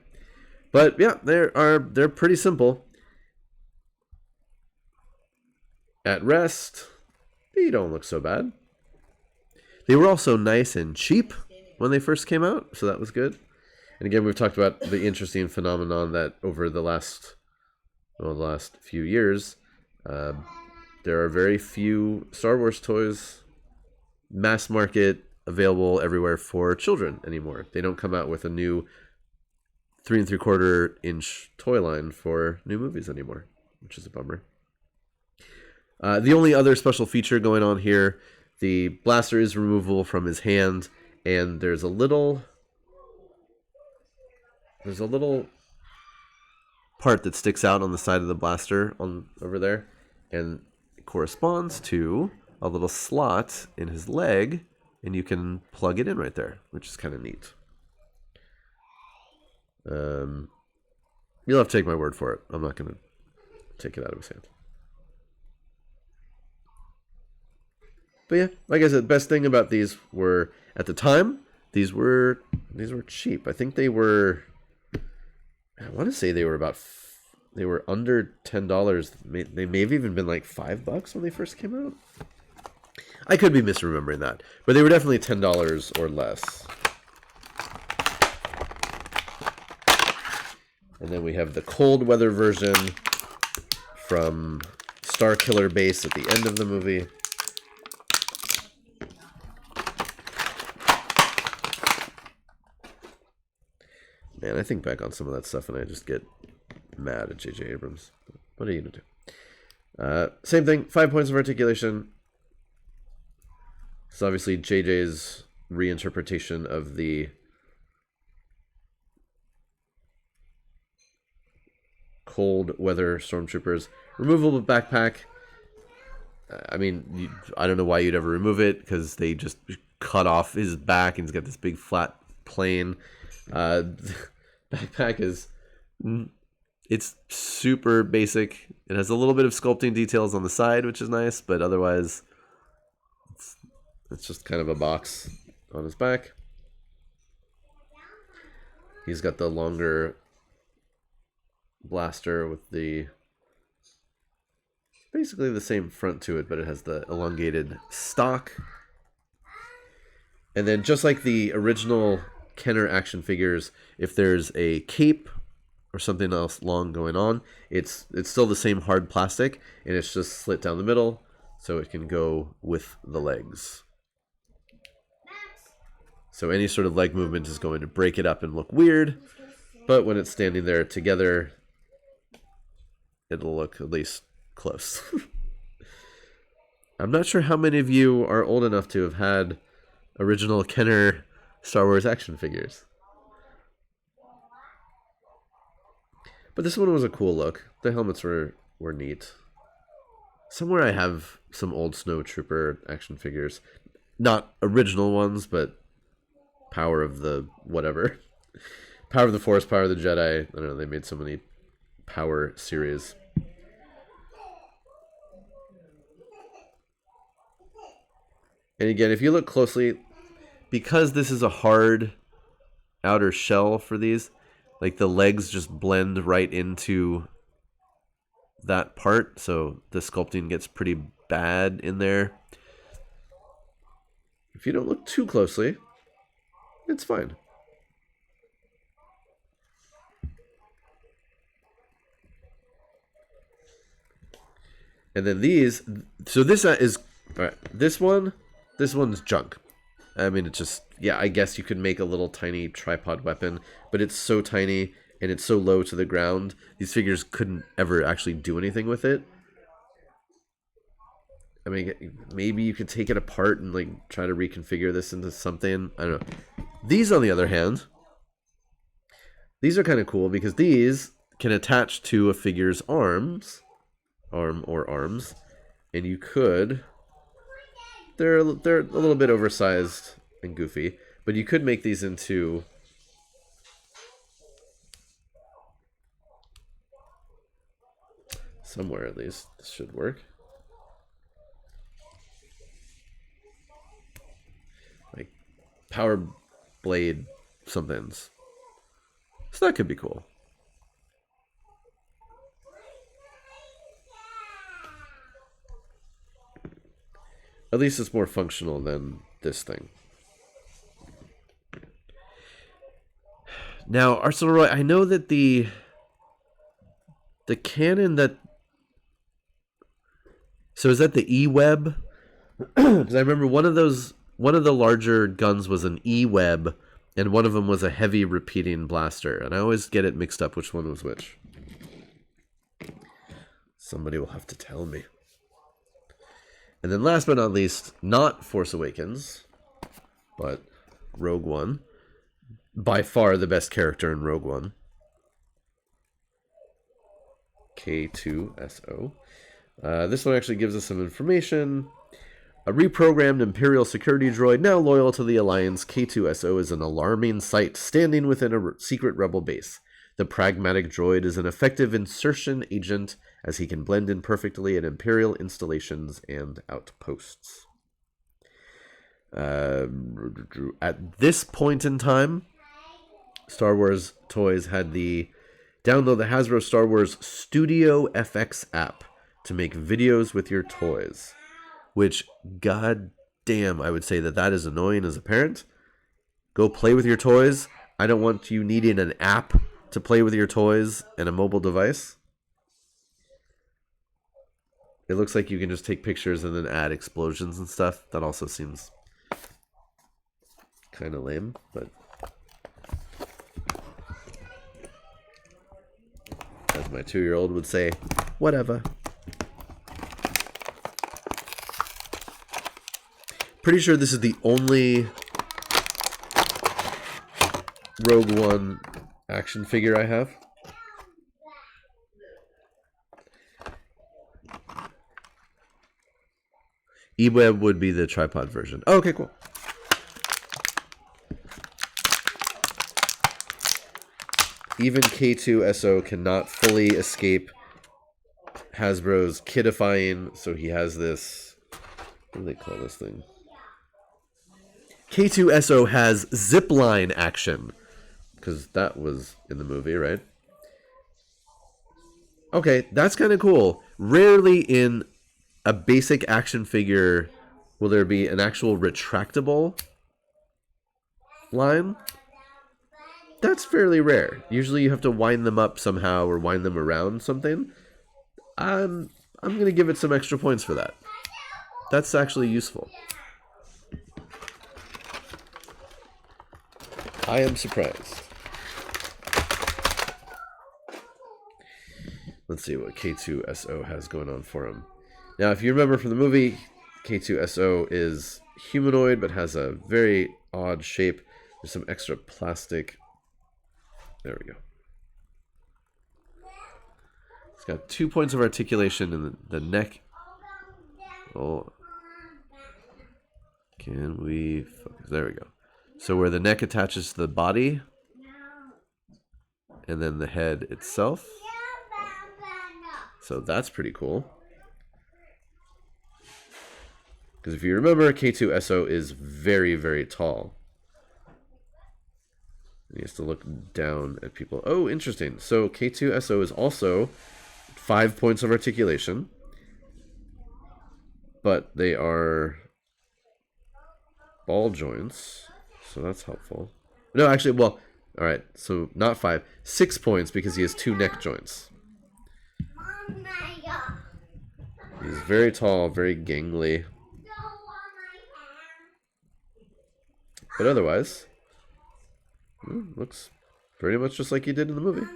But yeah, they're pretty simple. At rest, they don't look so bad. They were also nice and cheap when they first came out, so that was good. And again, we've talked about the interesting phenomenon that over the last few years, there are very few Star Wars toys mass market available everywhere for children anymore. They don't come out with a new 3 3/4 inch toy line for new movies anymore, which is a bummer. The only other special feature going on here, the blaster is removable from his hand, and there's a little part that sticks out on the side of the blaster over there, and it corresponds to a little slot in his leg, and you can plug it in right there, which is kind of neat. You'll have to take my word for it. I'm not going to take it out of his hand. But yeah, like I said, the best thing about these were, at the time, these were cheap. I think they were, I want to say they were under $10. They may have even been like $5 when they first came out. I could be misremembering that, but they were definitely $10 or less. And then we have the cold weather version from Starkiller base at the end of the movie. Man, I think back on some of that stuff and I just get mad at J.J. Abrams. What are you going to do? Same thing, 5 points of articulation. It's obviously J.J.'s reinterpretation of the cold weather stormtroopers. Removable backpack. I mean, I don't know why you'd ever remove it, because they just cut off his back and he's got this big flat plane. Backpack is It's super basic. It has a little bit of sculpting details on the side, which is nice, but otherwise it's just kind of a box on his back. He's got the longer blaster with the basically the same front to it, but it has the elongated stock. And then just like the original Kenner action figures, if there's a cape or something else long going on, it's still the same hard plastic, and it's just slit down the middle so it can go with the legs. So any sort of leg movement is going to break it up and look weird, but when it's standing there together, it'll look at least close. I'm not sure how many of you are old enough to have had original Kenner Star Wars action figures. But this one was a cool look. The helmets were neat. Somewhere I have some old Snowtrooper action figures. Not original ones, but Power of the whatever. Power of the Force, Power of the Jedi. I don't know, they made so many Power series. And again, if you look closely, because this is a hard outer shell for these, like the legs just blend right into that part, so the sculpting gets pretty bad in there. If you don't look too closely, it's fine. And then these, so this is, all right, this one's junk. I mean, it's just, yeah, I guess you could make a little tiny tripod weapon, but it's so tiny and it's so low to the ground, these figures couldn't ever actually do anything with it. I mean, maybe you could take it apart and like try to reconfigure this into something. I don't know. These, on the other hand, these are kind of cool because these can attach to a figure's arms, and you could. They're a little bit oversized and goofy, but you could make these into somewhere at least. This should work. Like power blade somethings. So that could be cool. At least it's more functional than this thing. Now, Arsenal Roy, I know that the cannon that... So is that the E-Web? Because I remember one of the larger guns was an E-Web, and one of them was a heavy repeating blaster. And I always get it mixed up which one was which. Somebody will have to tell me. And then last but not least, not Force Awakens, but Rogue One. By far the best character in Rogue One. K2SO. This one actually gives us some information. A reprogrammed Imperial security droid now loyal to the Alliance, K2SO is an alarming sight standing within a secret rebel base. The pragmatic droid is an effective insertion agent as he can blend in perfectly at Imperial installations and outposts. At this point in time, Star Wars Toys had download the Hasbro Star Wars Studio FX app to make videos with your toys. Which, god damn, I would say that is annoying as a parent. Go play with your toys. I don't want you needing an app to play with your toys and a mobile device. It looks like you can just take pictures and then add explosions and stuff. That also seems kind of lame, but as my 2-year-old would say, whatever. Pretty sure this is the only Rogue One action figure I have. E-Web would be the tripod version. Oh, okay, cool. even K2SO cannot fully escape Hasbro's kidifying, so he has this, what do they call this thing? K2SO has zipline action, because that was in the movie, right? Okay, that's kind of cool. Rarely in a basic action figure will there be an actual retractable line. That's fairly rare. Usually you have to wind them up somehow or wind them around something. I'm going to give it some extra points for that. That's actually useful. I am surprised. Let's see what K2SO has going on for him. Now, if you remember from the movie, K2SO is humanoid but has a very odd shape. There's some extra plastic. There we go. It's got 2 points of articulation in the neck. Oh. Can we focus? There we go. So where the neck attaches to the body, and then the head itself. So that's pretty cool. Because if you remember, K2SO is very, very tall. He has to look down at people. Oh, interesting. So K2SO is also 5 points of articulation. But they are ball joints. So that's helpful. No, actually, well, all right. So not 5. 6 points because he has 2 neck joints. He's very tall, very gangly. But otherwise, looks pretty much just like he did in the movie. If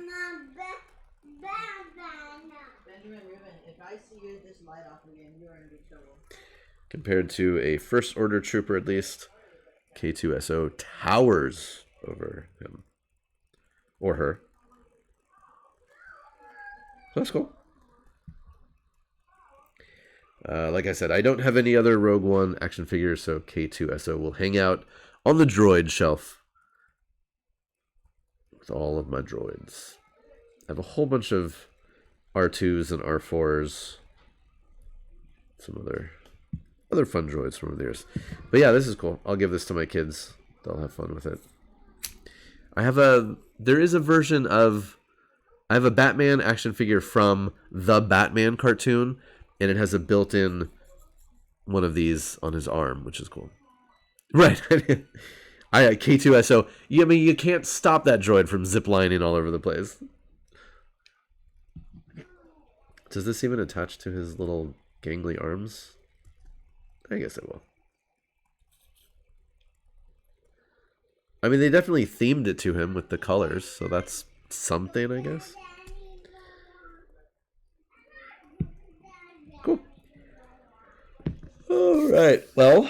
I see you this light off again, you're in big trouble. Compared to a first order trooper, at least, K2SO towers over him. Or her. So that's cool. Like I said, I don't have any other Rogue One action figures, so K2SO will hang out on the droid shelf with all of my droids. I have a whole bunch of R2s and R4s. Some other fun droids from the years. But yeah, this is cool. I'll give this to my kids. They'll have fun with it. I have a Batman action figure from the Batman cartoon, and it has a built-in one of these on his arm, which is cool. Right. K2SO. I mean, you can't stop that droid from ziplining all over the place. Does this even attach to his little gangly arms? I guess it will. I mean, they definitely themed it to him with the colors, so that's something, I guess. Cool. All right. Well,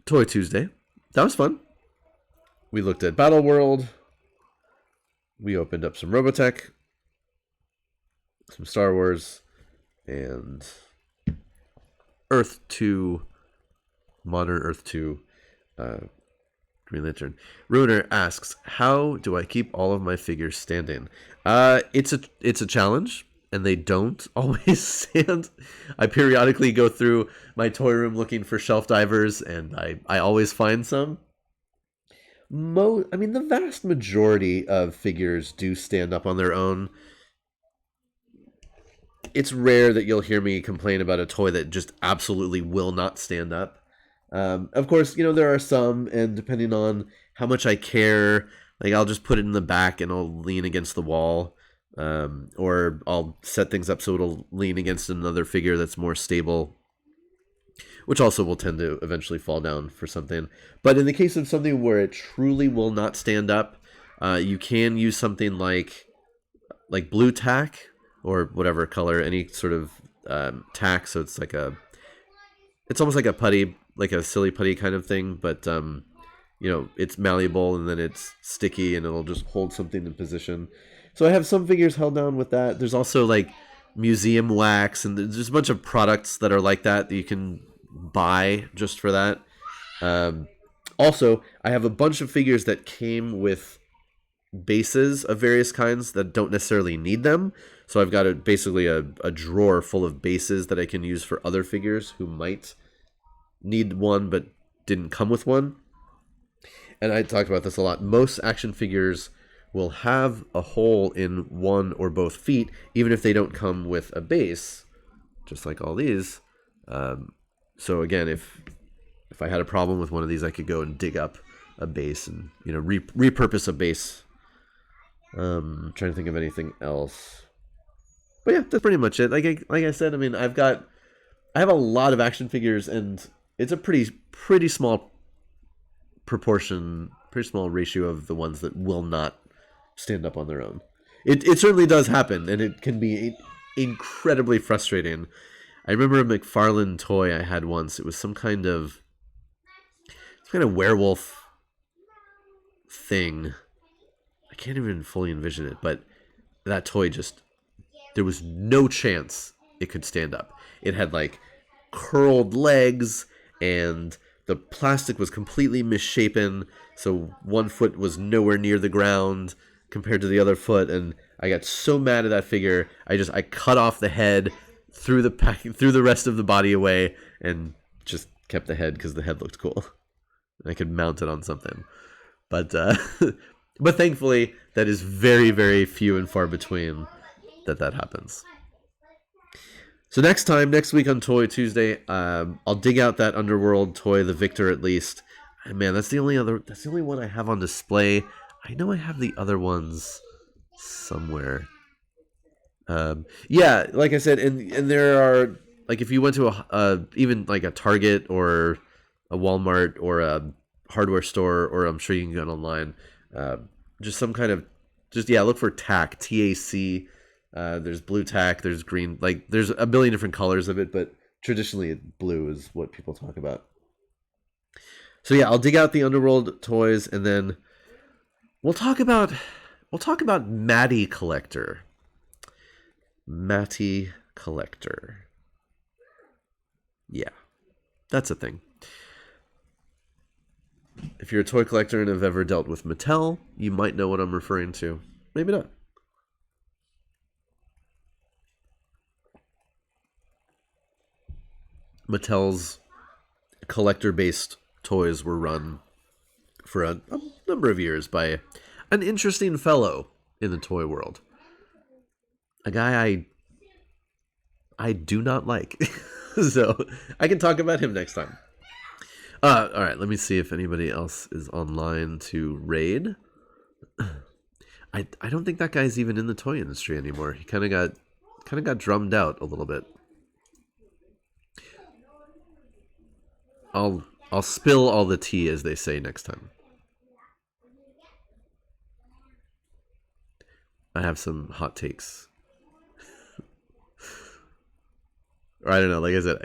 Toy Tuesday. That was fun. We looked at Battleworld. We opened up some Robotech, some Star Wars, and Earth 2, Modern Earth 2, Green Lantern. Ruiner asks, how do I keep all of my figures standing? It's a challenge, and they don't always stand. I periodically go through my toy room looking for shelf divers, and I always find some. The vast majority of figures do stand up on their own. It's rare that you'll hear me complain about a toy that just absolutely will not stand up. Of course, there are some, and depending on how much I care, like I'll just put it in the back and I'll lean against the wall, or I'll set things up so it'll lean against another figure that's more stable, which also will tend to eventually fall down for something. But in the case of something where it truly will not stand up, you can use something like blue tack or whatever color, any sort of tack. So it's it's almost like a putty, like a silly putty kind of thing, but it's malleable and then it's sticky and it'll just hold something in position. So I have some figures held down with that. There's also like museum wax, and there's a bunch of products that are like that you can buy just for that. Also, I have a bunch of figures that came with bases of various kinds that don't necessarily need them. So I've got basically a drawer full of bases that I can use for other figures who might need one but didn't come with one. And I talked about this a lot. Most action figures will have a hole in one or both feet, even if they don't come with a base, just like all these. So again, if I had a problem with one of these, I could go and dig up a base and repurpose a base. Trying to think of anything else. But yeah, that's pretty much it. Like I said, I mean, I have a lot of action figures, and it's a pretty small proportion, pretty small ratio of the ones that will not stand up on their own. It certainly does happen, and it can be incredibly frustrating. I remember a McFarlane toy I had once. It was some kind of werewolf thing. I can't even fully envision it, but that toy there was no chance it could stand up. It had like curled legs, and the plastic was completely misshapen, so one foot was nowhere near the ground compared to the other foot, and I got so mad at that figure, I cut off the head, threw the rest of the body away, and just kept the head because the head looked cool. I could mount it on something. But but thankfully, that is very, very few and far between that happens. So next week on Toy Tuesday, I'll dig out that Underworld toy, the Victor at least. And man, that's the only one I have on display. I know I have the other ones somewhere. Yeah, like I said, and there are, like, if you went to even like a Target or a Walmart or a hardware store, or I'm sure you can get online, just some kind of, look for TAC, TAC. There's blue tack, there's green, like there's a billion different colors of it, but traditionally blue is what people talk about. So yeah, I'll dig out the Underworld toys, and then we'll talk about Matty Collector. Matty Collector. Yeah, that's a thing. If you're a toy collector and have ever dealt with Mattel, you might know what I'm referring to. Maybe not. Mattel's collector-based toys were run for a number of years by an interesting fellow in the toy world. A guy I do not like. So I can talk about him next time. All right, let me see if anybody else is online to raid. I don't think that guy's even in the toy industry anymore. He kind of got drummed out a little bit. I'll spill all the tea, as they say, next time. I have some hot takes. Or I don't know, like I said,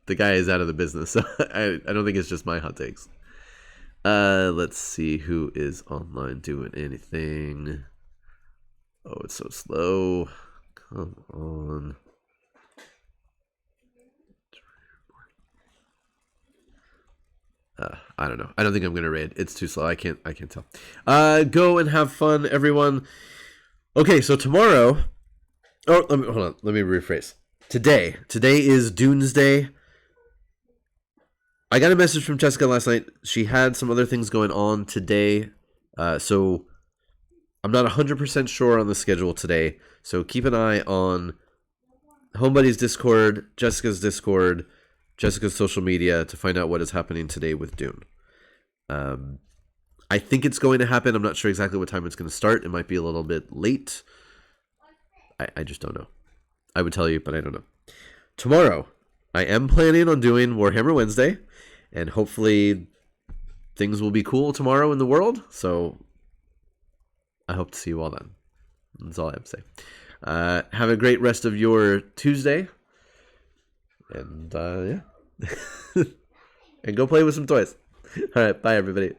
the guy is out of the business, so I don't think it's just my hot takes. Let's see who is online doing anything. Oh, it's so slow. Come on. I don't know. I don't think I'm gonna raid. It's too slow. I can't tell. Go and have fun, everyone. Okay, so tomorrow. Oh, hold on. Let me rephrase. Today is Doomsday. I got a message from Jessica last night. She had some other things going on today, so I'm not 100% sure on the schedule today. So keep an eye on Homebuddy's Discord, Jessica's Discord, Jessica's social media to find out what is happening today with Dune. I think it's going to happen. I'm not sure exactly what time it's going to start. It might be a little bit late. I just don't know. I would tell you, but I don't know. Tomorrow, I am planning on doing Warhammer Wednesday, and hopefully things will be cool tomorrow in the world. So I hope to see you all then. That's all I have to say. Have a great rest of your Tuesday. And yeah. And go play with some toys. All right. Bye, everybody.